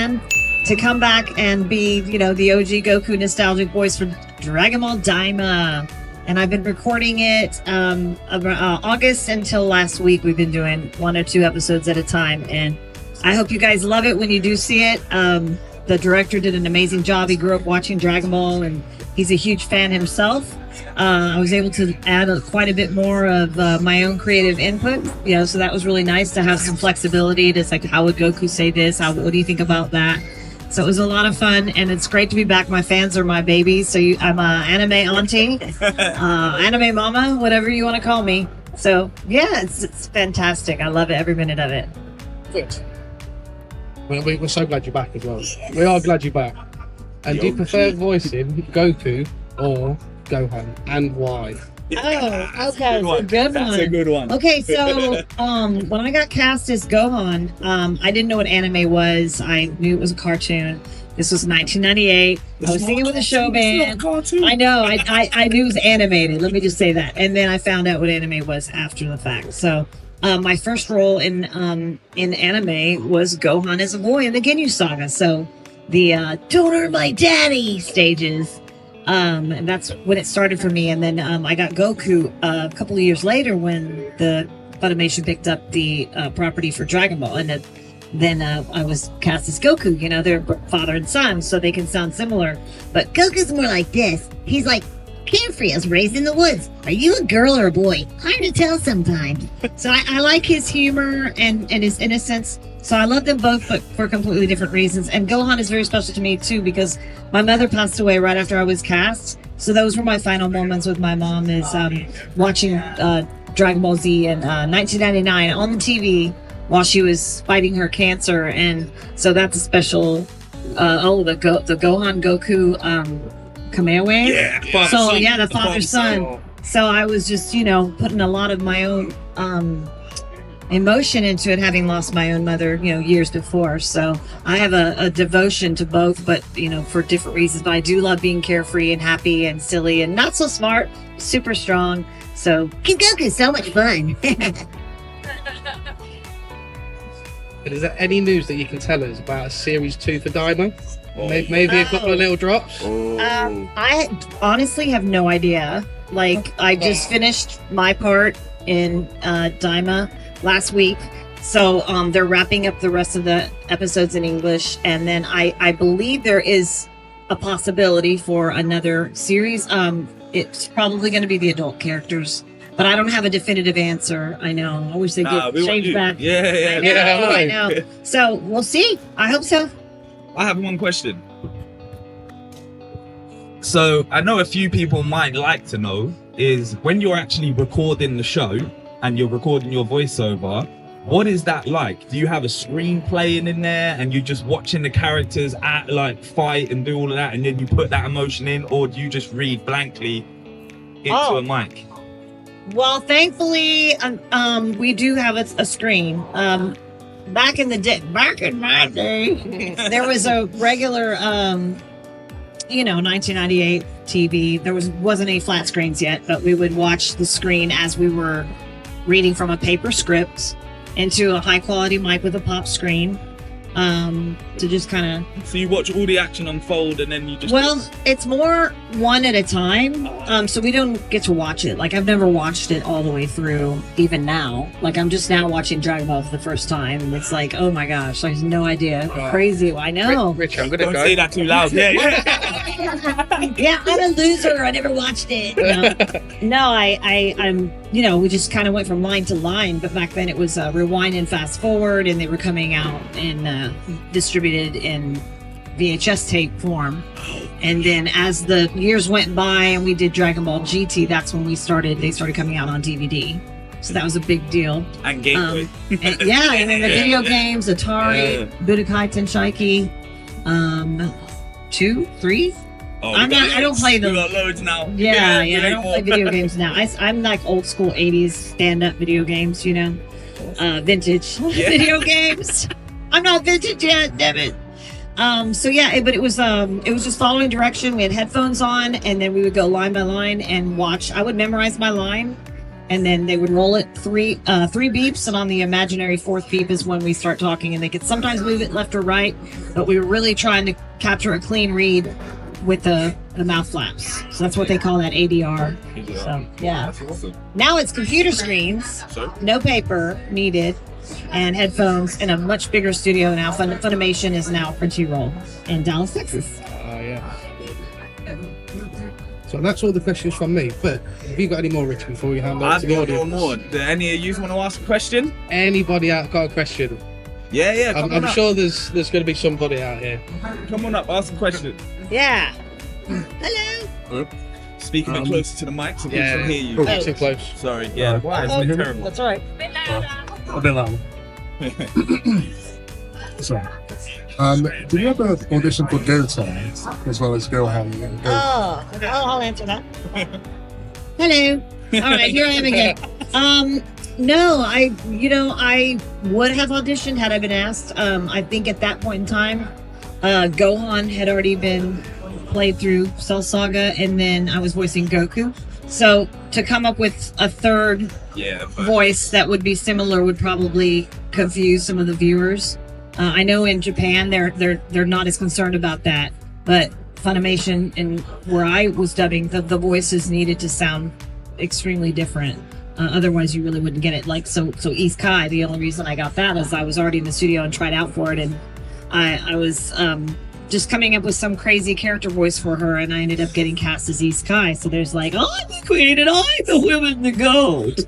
fan to come back and be, the OG Goku nostalgic voice for Dragon Ball Daima. And I've been recording it August until last week. We've been doing 1 or 2 episodes at a time. And I hope you guys love it when you do see it. The director did an amazing job. He grew up watching Dragon Ball, and he's a huge fan himself. I was able to add quite a bit more of my own creative input, so that was really nice to have some flexibility. It's like, how would Goku say this? What do you think about that? So it was a lot of fun, and it's great to be back. My fans are my babies, so I'm an anime auntie, anime mama, whatever you want to call me. So yeah, it's fantastic. I love it, every minute of it. Good. We're so glad you're back as well. We are glad you're back. And do you prefer voicing Goku or Gohan, and why? Oh, okay, That's a good one. Okay, so when I got cast as Gohan, I didn't know what anime was. I knew it was a cartoon. This was 1998. I was singing with a show band. I know. I knew it was animated. Let me just say that. And then I found out what anime was after the fact. So my first role in anime was Gohan as a boy in the Ginyu Saga. So the "Don't Hurt My Daddy" stages. And that's when it started for me. And then I got Goku a couple of years later when the Funimation picked up the property for Dragon Ball. And then I was cast as Goku. They're father and son, so they can sound similar. But Goku's more like this. He's like, carefree, I was raised in the woods. Are you a girl or a boy? Hard to tell sometimes. So I like his humor and his innocence. So I love them both, but for completely different reasons. And Gohan is very special to me too, because my mother passed away right after I was cast. So those were my final moments with my mom, is watching Dragon Ball Z in 1999 on the TV while she was fighting her cancer. And so that's a special, the Gohan Goku Kamehameha. Yeah. So yeah, the father-son. So I was just, putting a lot of my own emotion into it, having lost my own mother, years before. So I have a devotion to both, but, for different reasons. But I do love being carefree and happy and silly and not so smart, super strong. So Goku's so much fun. Is there any news that you can tell us about Series 2 for Daima? Maybe a couple of little drops? I honestly have no idea. I just finished my part in Daima last week. So they're wrapping up the rest of the episodes in English. And then I believe there is a possibility for another series. It's probably going to be the adult characters. But I don't have a definitive answer. I know. I wish they could change back. Yeah. I know. So we'll see. I hope so. I have one question. So I know a few people might like to know is when you're actually recording the show and you're recording your voiceover, what is that like? Do you have a screen playing in there and you're just watching the characters fight and do all of that, and then you put that emotion in, or do you just read blankly into a mic? Well, thankfully, we do have a screen. Back in my day, there was a regular, 1998 TV. There wasn't any flat screens yet, but we would watch the screen as we were reading from a paper script into a high quality mic with a pop screen. To just kind of... So you watch all the action unfold and then you just... Well, it's more one at a time. So we don't get to watch it. I've never watched it all the way through, even now. I'm just now watching Dragon Ball for the first time. And it's oh my gosh, I have no idea. Crazy. I know. Rich, I'm going to Don't go. say that too loud. Yeah. Yeah, I'm a loser. I never watched it. I'm, we just kind of went from line to line. But back then it was rewind and fast forward. And they were coming out in distributed in VHS tape form. And then as the years went by and we did Dragon Ball GT, that's when they started coming out on DVD. So that was a big deal. And Game Boy. And then the video games, Atari, Budokai Tenkaichi, 2, 3. I don't play them. We got loads now. Yeah, I don't play video games now. I'm old school 80s stand-up video games, vintage video games. I'm not vintage yet, damn it. But it was just following direction. We had headphones on, and then we would go line by line and watch. I would memorize my line, and then they would roll it three beeps, and on the imaginary fourth beep is when we start talking, and they could sometimes move it left or right, but we were really trying to capture a clean read with the mouth flaps. So that's what they call that ADR. So yeah. That's awesome. Now it's computer screens, So? no paper needed, and headphones in a much bigger studio now. Funimation is now Crunchyroll in Dallas, Texas. Yeah. So that's all the questions from me. But have you got any more, Rich, before we hand over I've to the got one audience? more. Do any of you want to ask a question? Anybody out got a question? Yeah, come on I'm up. sure there's going to be somebody out here. Come on up, ask a question. Yeah. Hello. Speak a bit closer to the mic so people can hear you. Oh, too close. Sorry, yeah. Why? It's been terrible. That's all right. A bit loud. Sorry. Did you ever audition for Gohan as well as Gohan? Oh, I'll answer that. Hello. All right, here I am again. No, I would have auditioned had I been asked. I think at that point in time, Gohan had already been played through Cell Saga, and then I was voicing Goku. So to come up with a third voice that would be similar would probably confuse some of the viewers. I know in Japan they're not as concerned about that, but Funimation and where I was dubbing, the voices needed to sound extremely different. Otherwise, you really wouldn't get it. Like so East Kai. The only reason I got that is I was already in the studio and tried out for it, and I was just coming up with some crazy character voice for her, and I ended up getting cast as East Kai. So there's like, oh, I'm the queen and I'm the woman, the goat.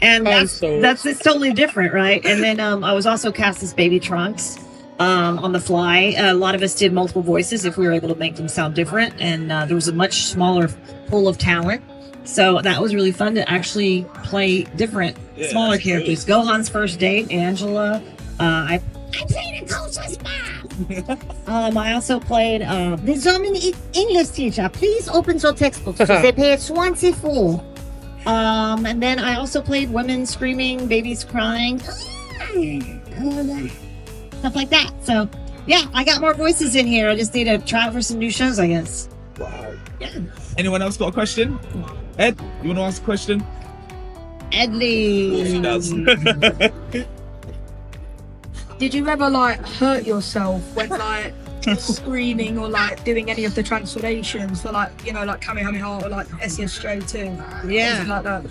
And that's it's totally different, right? And then I was also cast as Baby Trunks on the fly. A lot of us did multiple voices if we were able to make them sound different, and there was a much smaller pool of talent. So that was really fun to actually play different, smaller characters. Good. Gohan's first date, Angela. I played a coach's mom. I also played the German English teacher. Please open your textbooks. They page 24. And then I also played women screaming, babies crying, stuff like that. So yeah, I got more voices in here. I just need to try out for some new shows, I guess. Wow. Yeah. Anyone else got a question? Ed, you want to ask a question? Edley. She does. Did you ever like hurt yourself when like screaming or like doing any of the transformations for like like Kamehameha or like SESJ2? Yeah. Like that.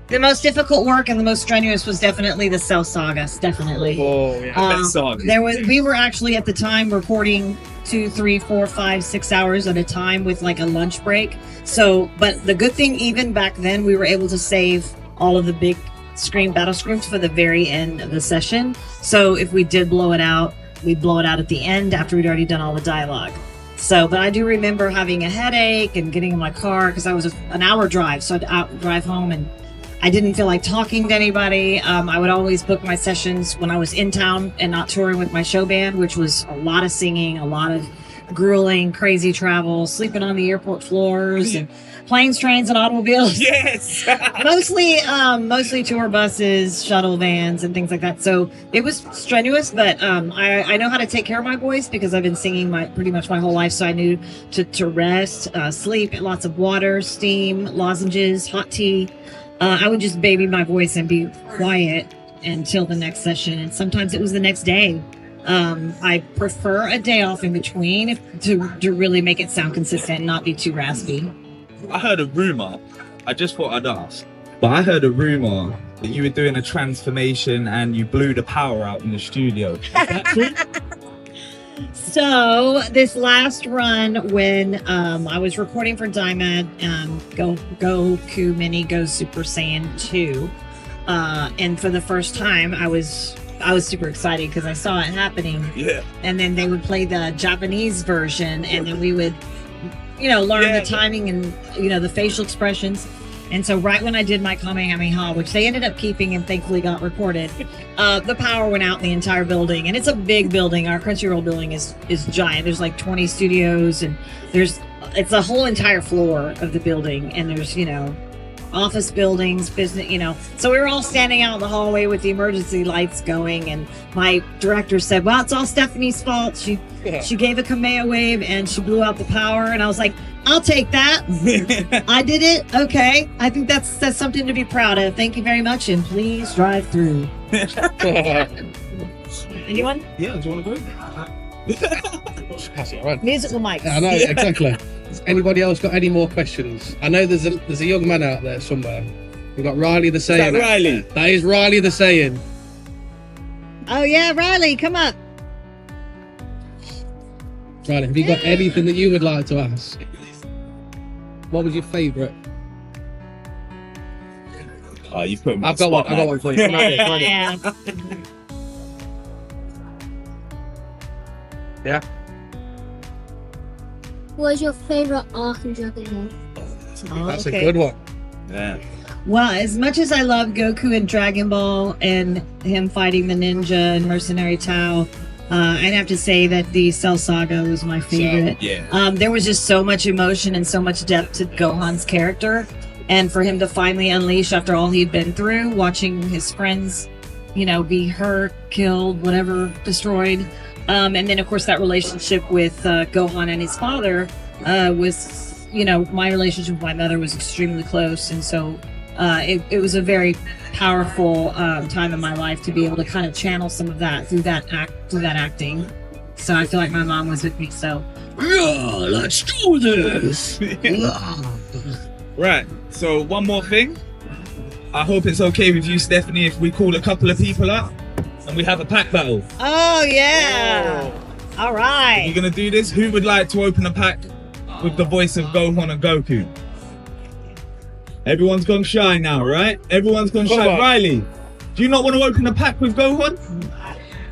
The most difficult work and the most strenuous was definitely the Cell Saga. Definitely. Oh, yeah. We were actually at the time recording 2, 3, 4, 5, 6 hours at a time with like a lunch break. So, but the good thing, even back then, we were able to save all of the big battle screams for the very end of the session. So if we did blow it out, we'd blow it out at the end after we'd already done all the dialogue. So, but I do remember having a headache and getting in my car because I was an hour drive. So I'd drive home and I didn't feel like talking to anybody. I would always book my sessions when I was in town and not touring with my show band, which was a lot of singing, a lot of grueling, crazy travel, sleeping on the airport floors, and planes, trains, and automobiles. Yes. mostly tour buses, shuttle vans, and things like that. So it was strenuous, but I know how to take care of my voice because I've been singing pretty much my whole life. So I knew to rest, sleep, lots of water, steam, lozenges, hot tea. I would just baby my voice and be quiet until the next session. And sometimes it was the next day. I prefer a day off in between to really make it sound consistent and not be too raspy. I heard a rumor. I just thought I'd ask. But I heard a rumor that you were doing a transformation and you blew the power out in the studio. Is that true? So this last run, when I was recording for Dymad, Goku Mini Go Super Saiyan 2, and for the first time, I was super excited because I saw it happening. Yeah. And then they would play the Japanese version, and then we would, learn the timing and the facial expressions. And so right when I did my Kamehameha, which they ended up keeping and thankfully got recorded, the power went out in the entire building. And it's a big building. Our Crunchyroll building is giant. There's like 20 studios, and it's a whole entire floor of the building. And there's, office buildings, business, So we were all standing out in the hallway with the emergency lights going, and my director said, "Well, it's all Stephanie's fault. She gave a Kamehameha wave and she blew out the power." And I was like, "I'll take that. I did it. Okay. I think that's something to be proud of. Thank you very much, and please drive through." Anyone? Yeah, do you want to go? Pass it around. Musical mic. I know, exactly. Has anybody else got any more questions? I know there's a young man out there somewhere. We've got Riley the Saiyan. Is that Riley? That is Riley the Saiyan. Oh yeah, Riley, come up. Riley, have you got anything that you would like to ask? What was your favourite? Oh, you put me I've got one for you. Yeah. Yeah. What was your favorite arc in Dragon Ball? That's a good one. Yeah. Well, as much as I love Goku and Dragon Ball and him fighting the ninja and Mercenary Tao, I'd have to say that the Cell Saga was my favorite. Yeah. There was just so much emotion and so much depth to Gohan's character, and for him to finally unleash after all he'd been through, watching his friends, be hurt, killed, whatever, destroyed. And then, of course, that relationship with Gohan and his father was, my relationship with my mother was extremely close. And so it was a very powerful time in my life to be able to kind of channel some of that through that acting. So I feel like my mom was with me. So, yeah, let's do this. Right. So one more thing. I hope it's okay with you, Stephanie, if we call a couple of people up and we have a pack battle. Oh, yeah. All right. You're going to do this? Who would like to open a pack with the voice of Gohan and Goku? Everyone's gone shy now, right? Everyone's gone shy. Riley, do you not want to open a pack with Gohan?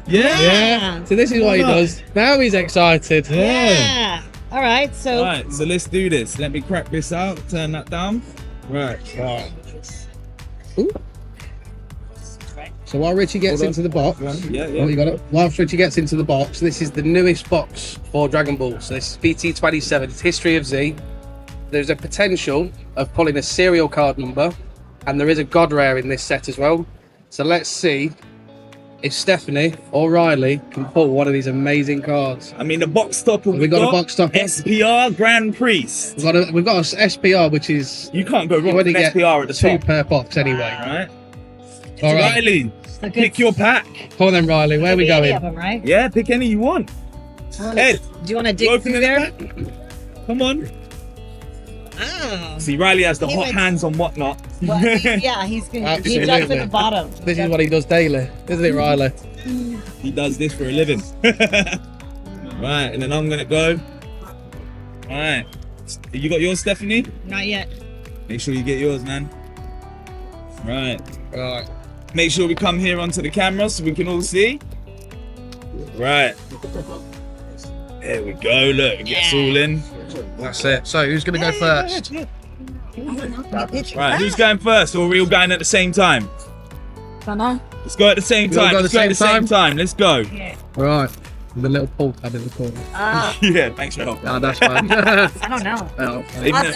Yeah? So this is what he does. Now he's excited. Yeah. All right. So let's do this. Let me crack this out. Turn that down. Right. Ooh. So while Richie gets into the box, Yeah. oh, you got it. Whilst Richie gets into the box, this is the newest box for Dragon Ball. So this is BT27. It's History of Z. There's a potential of pulling a serial card number, and there is a God Rare in this set as well. So let's see if Stephanie or Riley can pull one of these amazing cards. I mean, the box stopper. We got a box stopper. SPR Grand Priest. We've got a SPR, which is You can't go you wrong with only an get SPR at the two top. per box anyway. Right. All right. Riley, pick your pack. Come on then, Riley. Where are we any going? of them, right? Yeah, pick any you want. Ed, Do you want to you dig open through the there? pack? Come on. Oh. See, Riley has the He hot went- hands on whatnot. Well, he's going to he jumps Absolutely. at the bottom. This is what he does daily, isn't it, Riley? He does this for a living. Right, and then I'm gonna go. Alright. You got yours, Stephanie? Not yet. Make sure you get yours, man. Right. Right. Make sure we come here onto the camera so we can all see. Right. There we go, look, it gets all in. That's it. So who's going to go first? Right, who's going first, or are we all going at the same time? Don't know. Let's go at the same You all time. go at Let's the go at the same same time. Let's go. Right. The little pull tab in the corner. Yeah, thanks for helping. No, that's fine. I don't know. Oh,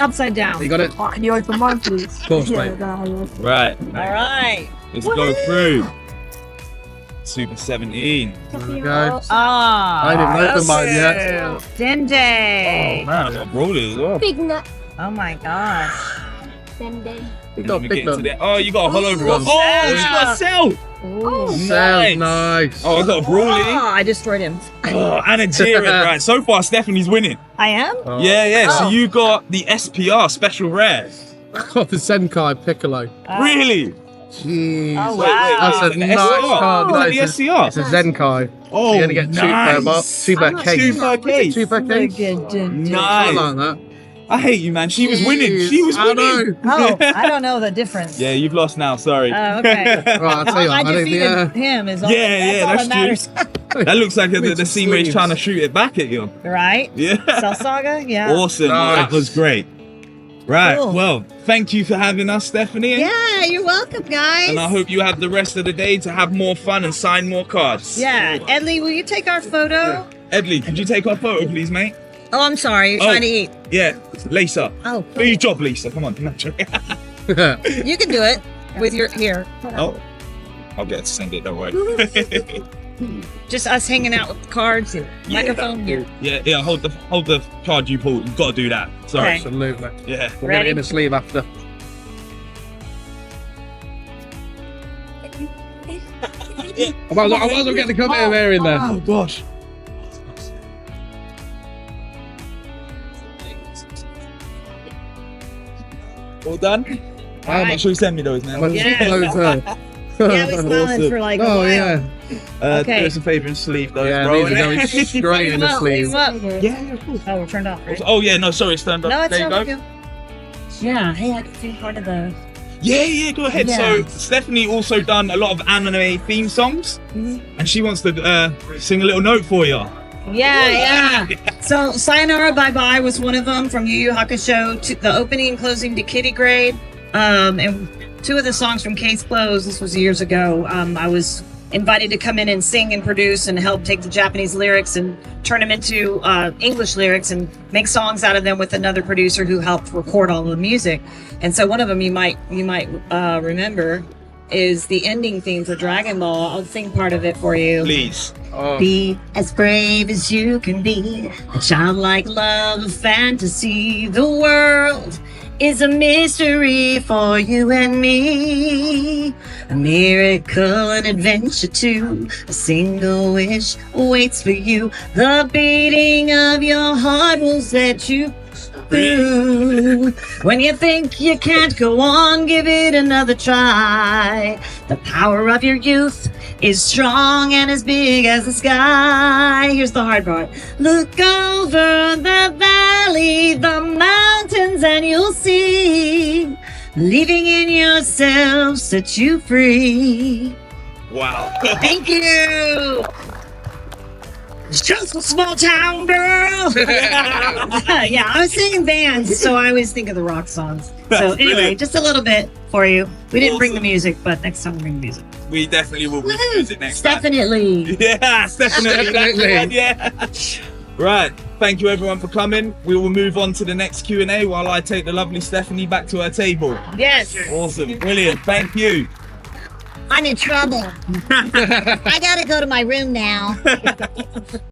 Upside down. you got it? Oh, can you open mine, please? Of course, mate. Right, All right. let's go through. Super 17. There we go. Ah. I didn't open mine yet. Dende. Oh man, I got a brawler as well. Big nut. Oh my gosh. Dende. You got Let me big get into nut. the- Oh, you got a hologram. Ooh. Oh, she got a cell. Ooh. Sounds nice. Oh, I got a brawly. Oh, I destroyed him. Oh, and a Jiren. Right, so far Stephanie's winning. I am? Oh. Yeah. So Oh. you got the SPR special rare. Got the Senkai Piccolo. Really? Jeez. Oh, Wait, wow. That's a an nice SCR. card. Oh, No, the it's SCR. It's a Zenkai. Oh, You're gonna get two per box, two per case. Two per case. Two per case. Nice. I Nice. like that. I hate you, man. She was winning. She was I winning. know. Oh, I don't know the difference. Yeah, you've lost now. Sorry. Oh, okay. Right, I'll tell you what. I I think defeated him. Is all, Yeah, all that's that matters. That looks like the With scene where he's sleeves. trying to shoot it back at you. Right? Yeah. Cell Saga? Yeah. Awesome. Nice. That was great. Right. Cool. Well, thank you for having us, Stephanie. Yeah, you're welcome, guys. And I hope you have the rest of the day to have more fun and sign more cards. Yeah. Edley, will you take our photo? Edley, could you take our photo, please, mate? Oh, I'm sorry. You're trying to eat. Yeah, Lisa. Oh, Do your job, Lisa. Come on. No, joking. You can do it with your here. Oh, I'll get to send it. Don't worry. Just us hanging out with the cards and microphone here. Yeah. Hold the card you pulled. You've got to do that. Sorry. Okay. Absolutely. Yeah. We'll get Ready? it in the sleeve after. I might as well get the cup of air in there. Oh gosh. All done? Make sure you send me those now. Yeah. Yeah. Yeah, we smiling for like a Oh while. yeah. Okay. Do us a favour and sleeve those, Yeah, bro. these are going straight in the sleeve. Yeah, of course. Oh, we're turned off, right? Oh yeah, no, sorry, stand up. No, it's there you not go. good. Yeah, hey, I can see part of the... Yeah, go ahead. Yeah. So Stephanie also done a lot of anime theme songs, and she wants to sing a little note for you. Yeah. So Sayonara Bye Bye was one of them from Yu Yu Hakusho, to the opening and closing to Kitty Grade, and two of the songs from Case Close. This was years ago. I was invited to come in and sing and produce and help take the Japanese lyrics and turn them into English lyrics and make songs out of them with another producer who helped record all of the music. And so one of them you might remember is the ending theme for Dragon Ball. I'll sing part of it for you. Please. Be as brave as you can be, a childlike love of fantasy. The world is a mystery for you and me. A miracle, an adventure too. A single wish waits for you. The beating of your heart will set you through. When you think you can't go on, give it another try. The power of your youth is strong and as big as the sky. Here's the hard part. Look over the valley, the mountains, and you'll see. Believing in yourself sets you free. Wow. Thank you. Just a small town girl. Yeah, I was singing bands, so I always think of the rock songs. So anyway, Brilliant. just a little bit for you. We didn't bring the Awesome. music, but next time we'll bring the music. We definitely will use it next time. Definitely. Yeah, definitely. Definitely. Yeah. Right. Thank you everyone for coming. We will move on to the next Q&A while I take the lovely Stephanie back to her table. Yes. Awesome. Brilliant. Thank you. I'm in trouble. I gotta go to my room now.